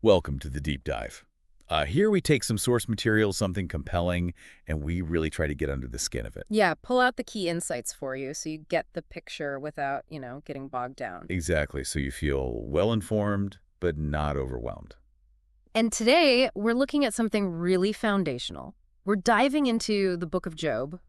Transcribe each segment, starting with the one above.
Welcome to the deep dive. Here we take some source material, something compelling, and we really try to get under the skin of it. Yeah, pull out the key insights for you so you get the picture without, getting bogged down. Exactly, so you feel well-informed, but not overwhelmed. And today, we're looking at something really foundational. We're diving into the book of Job,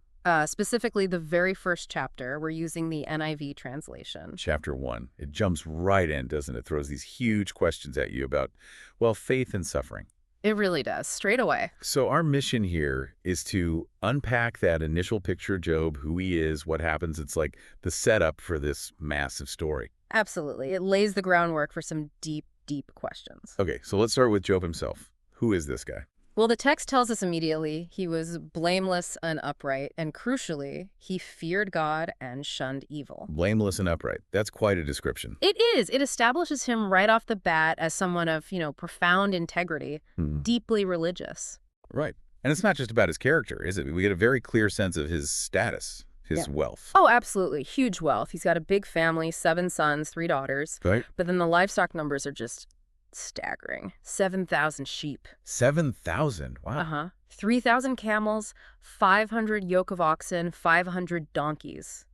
specifically the very first chapter. We're using the NIV translation. Chapter 1, it jumps right in, doesn't it? Throws these huge questions at you about, well, faith and suffering. It really does, straight away. So our mission here is to unpack that initial picture of Job, who he is, what happens. It's like the setup for this massive story. Absolutely. It lays the groundwork for some deep, deep questions. Okay, so let's start with Job himself. Who is this guy? Well, the text tells us immediately he was blameless and upright, and crucially, he feared God and shunned evil. Blameless and upright. That's quite a description. It is. It establishes him right off the bat as someone of, profound integrity, Hmm. deeply religious. Right. And it's not just about his character, is it? We get a very clear sense of his status, his Yeah. wealth. Oh, absolutely. Huge wealth. He's got a big family, 7 sons, 3 daughters. Right? But then the livestock numbers are just staggering. 7,000 sheep. 7,000. Wow. Uh-huh. 3,000 camels, 500 yoke of oxen, 500 donkeys.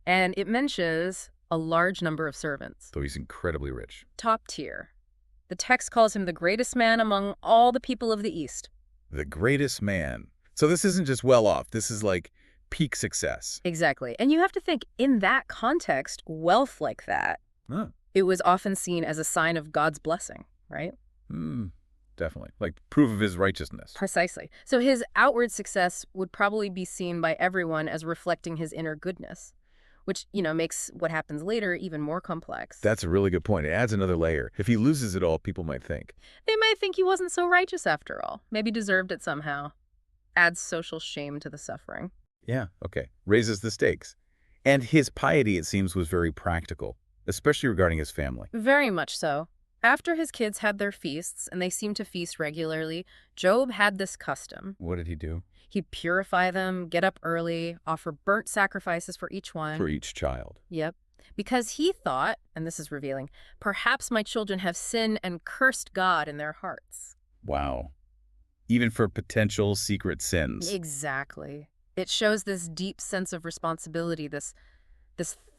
And it mentions a large number of servants. So he's incredibly rich. Top tier. The text calls him the greatest man among all the people of the East. The greatest man. So this isn't just well off. This is like peak success. Exactly. And you have to think, in that context, wealth like that, Huh. it was often seen as a sign of God's blessing, right? Hmm. Definitely. Like proof of his righteousness. Precisely. So his outward success would probably be seen by everyone as reflecting his inner goodness, which, makes what happens later even more complex. That's a really good point. It adds another layer. If he loses it all, people might think. They might think he wasn't so righteous after all. Maybe deserved it somehow. Adds social shame to the suffering. Yeah, okay. Raises the stakes. And his piety, it seems, was very practical, especially regarding his family. Very much so. After his kids had their feasts, and they seemed to feast regularly, Job had this custom. What did he do? He'd purify them, get up early, offer burnt sacrifices for each one. For each child. Yep. Because he thought, and this is revealing, perhaps my children have sinned and cursed God in their hearts. Wow. Even for potential secret sins. Exactly. It shows this deep sense of responsibility, this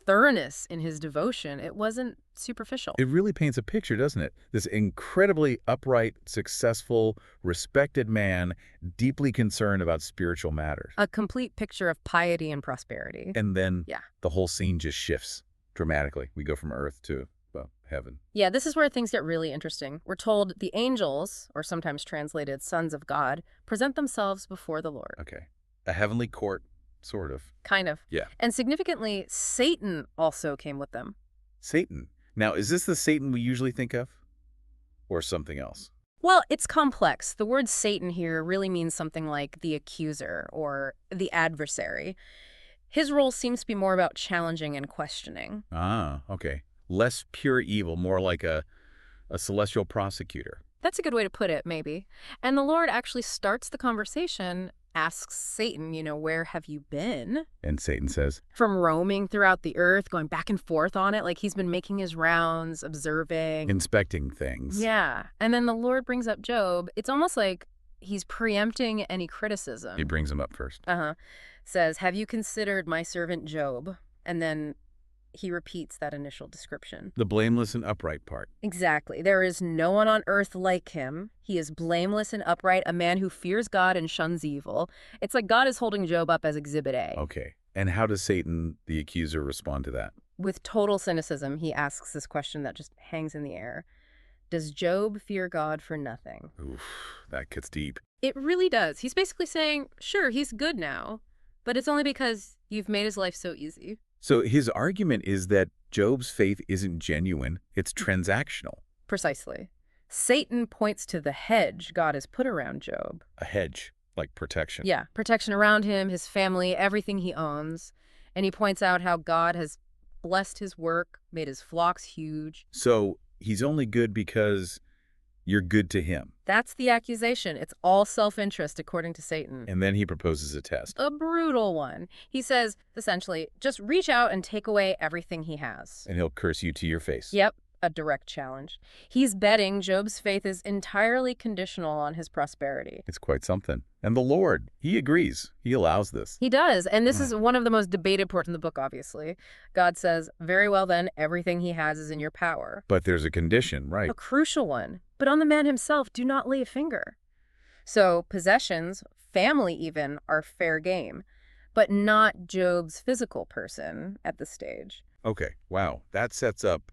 thoroughness in his devotion. It wasn't superficial. It really paints a picture, doesn't it? This incredibly upright, successful, respected man, deeply concerned about spiritual matters. A complete picture of piety and prosperity. And then Yeah. the whole scene just shifts dramatically. We go from earth to, well, heaven. Yeah, this is where things get really interesting. We're told the angels, or sometimes translated sons of God, present themselves before the Lord. Okay. A heavenly court, sort of. Kind of. Yeah. And significantly, Satan also came with them. Satan. Now, is this the Satan we usually think of? Or something else? Well, it's complex. The word Satan here really means something like the accuser or the adversary. His role seems to be more about challenging and questioning. Ah, okay. Less pure evil, more like a celestial prosecutor. That's a good way to put it, maybe. And the Lord actually starts the conversation, asks Satan, where have you been? And Satan says, From roaming throughout the earth, going back and forth on it, like he's been making his rounds, observing. inspecting things. Yeah. And then the Lord brings up Job. It's almost like he's preempting any criticism. He brings him up first. Says, have you considered my servant Job? And then he repeats that initial description. The blameless and upright part. Exactly. There is no one on earth like him. He is blameless and upright, a man who fears God and shuns evil. It's like God is holding Job up as Exhibit A. Okay. And how does Satan, the accuser, respond to that? With total cynicism, he asks this question that just hangs in the air. Does Job fear God for nothing? Oof, that gets deep. It really does. He's basically saying, sure, he's good now, but it's only because you've made his life so easy. So his argument is that Job's faith isn't genuine, it's transactional. Precisely. Satan points to the hedge God has put around Job. A hedge, like protection. Yeah, protection around him, his family, everything he owns. And he points out how God has blessed his work, made his flocks huge. So he's only good because you're good to him. That's the accusation. It's all self-interest, according to Satan. And then he proposes a test. A brutal one. He says, essentially, just reach out and take away everything he has. And he'll curse you to your face. Yep. a direct challenge. He's betting Job's faith is entirely conditional on his prosperity. It's quite something. And the Lord, he agrees. He allows this. He does, and this is Mm. one of the most debated parts in the book, obviously. God says, very well then, everything he has is in your power. But there's a condition, right? A crucial one. But on the man himself, do not lay a finger. So possessions, family even, are fair game, but not Job's physical person at this stage. Okay, wow. That sets up,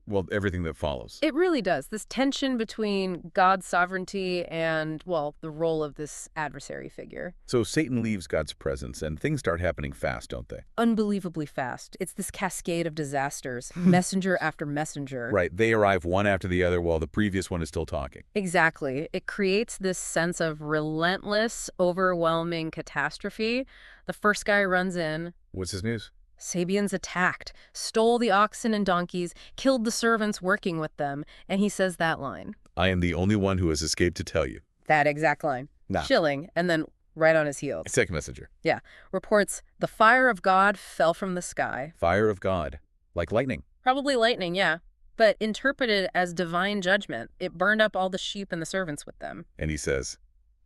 well, everything that follows. It really does. This tension between God's sovereignty and, well, the role of this adversary figure. So Satan leaves God's presence, and things start happening fast, don't they? Unbelievably fast. It's this cascade of disasters, messenger after messenger. Right, they arrive one after the other while the previous one is still talking. Exactly. It creates this sense of relentless, overwhelming catastrophe. The first guy runs in. What's his news? Sabians attacked, stole the oxen and donkeys, killed the servants working with them, and he says that line. I am the only one who has escaped to tell you. That exact line. Nah. Chilling, and then right on his heels. Second messenger. Yeah. Reports, the fire of God fell from the sky. Fire of God. Like lightning. Probably lightning, yeah. But interpreted as divine judgment, it burned up all the sheep and the servants with them. And he says,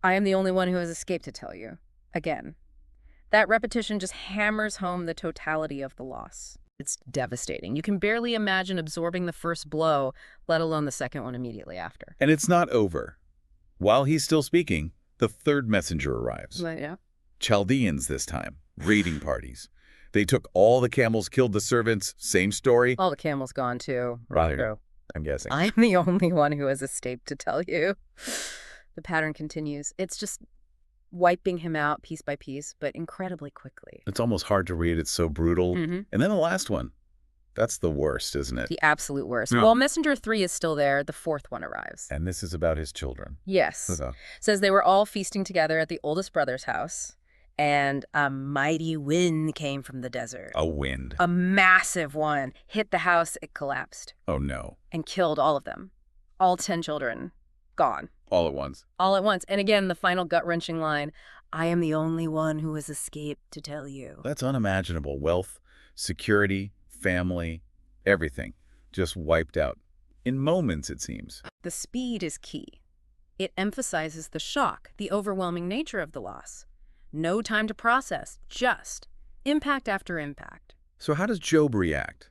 I am the only one who has escaped to tell you. Again. That repetition just hammers home the totality of the loss. It's devastating. You can barely imagine absorbing the first blow, let alone the second one immediately after. and it's not over. While he's still speaking, the third messenger arrives. But yeah. Chaldeans this time. Raiding parties. They took all the camels, killed the servants. Same story. All the camels gone too. Right. True. I'm guessing. I'm the only one who has escaped to tell you. The pattern continues. It's just wiping him out piece by piece, but incredibly quickly. It's almost hard to read. It's so brutal. Mm-hmm. And then the last one. That's the worst, isn't it? The absolute worst. Yeah. While Messenger 3 is still there, the fourth one arrives. And this is about his children. Yes. So, Says they were all feasting together at the oldest brother's house, and a mighty wind came from the desert. a wind. A massive one hit the house. It collapsed Oh, no. and killed all of them. All 10 children. Gone. All at once. All at once. And again, the final gut-wrenching line, I am the only one who has escaped to tell you. That's unimaginable. Wealth, security, family, everything just wiped out. In moments, it seems. The speed is key. It emphasizes the shock, the overwhelming nature of the loss. No time to process, just impact after impact. So how does Job react?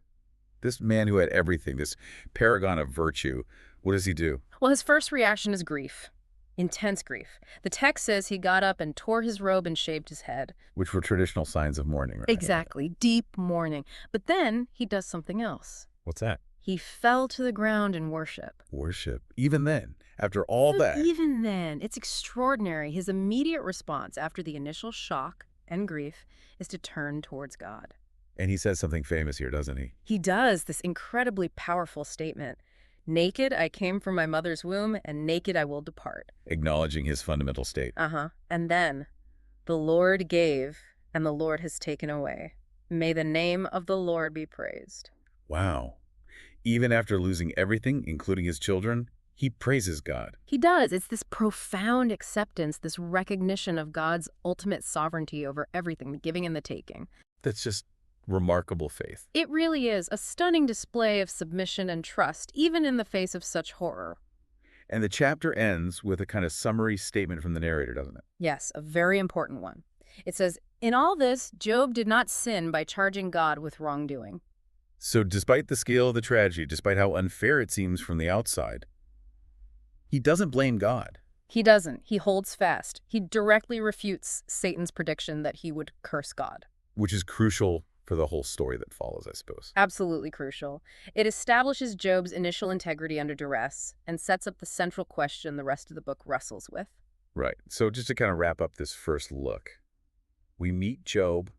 This man who had everything, this paragon of virtue, what does he do? Well, his first reaction is grief. Intense grief. The text says he got up and tore his robe and shaved his head. Which were traditional signs of mourning, right? Exactly. Deep mourning. But then he does something else. What's that? He fell to the ground in worship. Worship. Even then, after all But that. even then, it's extraordinary. His immediate response after the initial shock and grief is to turn towards God. And he says something famous here, doesn't he? He does this incredibly powerful statement. Naked I came from my mother's womb, and naked I will depart. Acknowledging his fundamental state. And then, the Lord gave, and the Lord has taken away. May the name of the Lord be praised. Wow. Even after losing everything, including his children, he praises God. He does. It's this profound acceptance, this recognition of God's ultimate sovereignty over everything, the giving and the taking. That's just remarkable faith. It really is a stunning display of submission and trust, even in the face of such horror. And the chapter ends with a kind of summary statement from the narrator, doesn't it? Yes, a very important one. It says, in all this, Job did not sin by charging God with wrongdoing. So despite the scale of the tragedy, despite how unfair it seems from the outside, he doesn't blame God. He doesn't. He holds fast. He directly refutes Satan's prediction that he would curse God. Which is crucial for the whole story that follows, I suppose. Absolutely crucial. It establishes Job's initial integrity under duress and sets up the central question the rest of the book wrestles with. Right. So just to kind of wrap up this first look, we meet Job,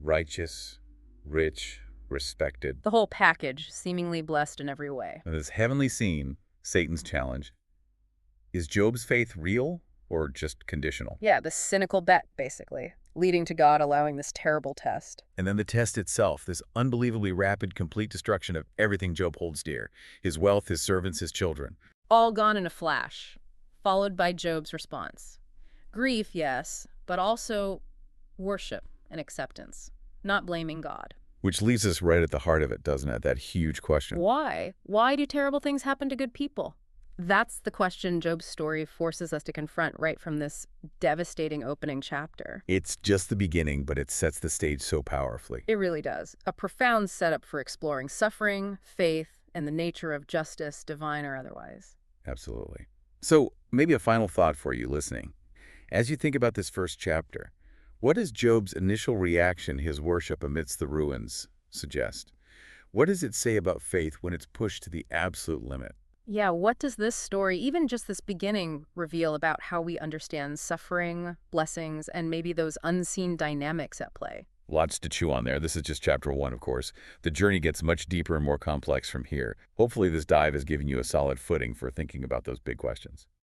righteous, rich, respected. The whole package, seemingly blessed in every way. And this heavenly scene, Satan's challenge. Is Job's faith real or just conditional? Yeah, the cynical bet, basically, leading to God allowing this terrible test. And then the test itself, this unbelievably rapid, complete destruction of everything Job holds dear. His wealth, his servants, his children. All gone in a flash, followed by Job's response. Grief, yes, but also worship and acceptance, not blaming God. Which leaves us right at the heart of it, doesn't it? That huge question. Why? Why do terrible things happen to good people? That's the question Job's story forces us to confront right from this devastating opening chapter. It's just the beginning, but it sets the stage so powerfully. It really does. A profound setup for exploring suffering, faith, and the nature of justice, divine or otherwise. Absolutely. So, maybe a final thought for you listening. As you think about this first chapter, what does Job's initial reaction, his worship amidst the ruins, suggest? What does it say about faith when it's pushed to the absolute limit? Yeah, what does this story, even just this beginning, reveal about how we understand suffering, blessings, and maybe those unseen dynamics at play? Lots to chew on there. This is just chapter 1, of course. The journey gets much deeper and more complex from here. Hopefully this dive has given you a solid footing for thinking about those big questions.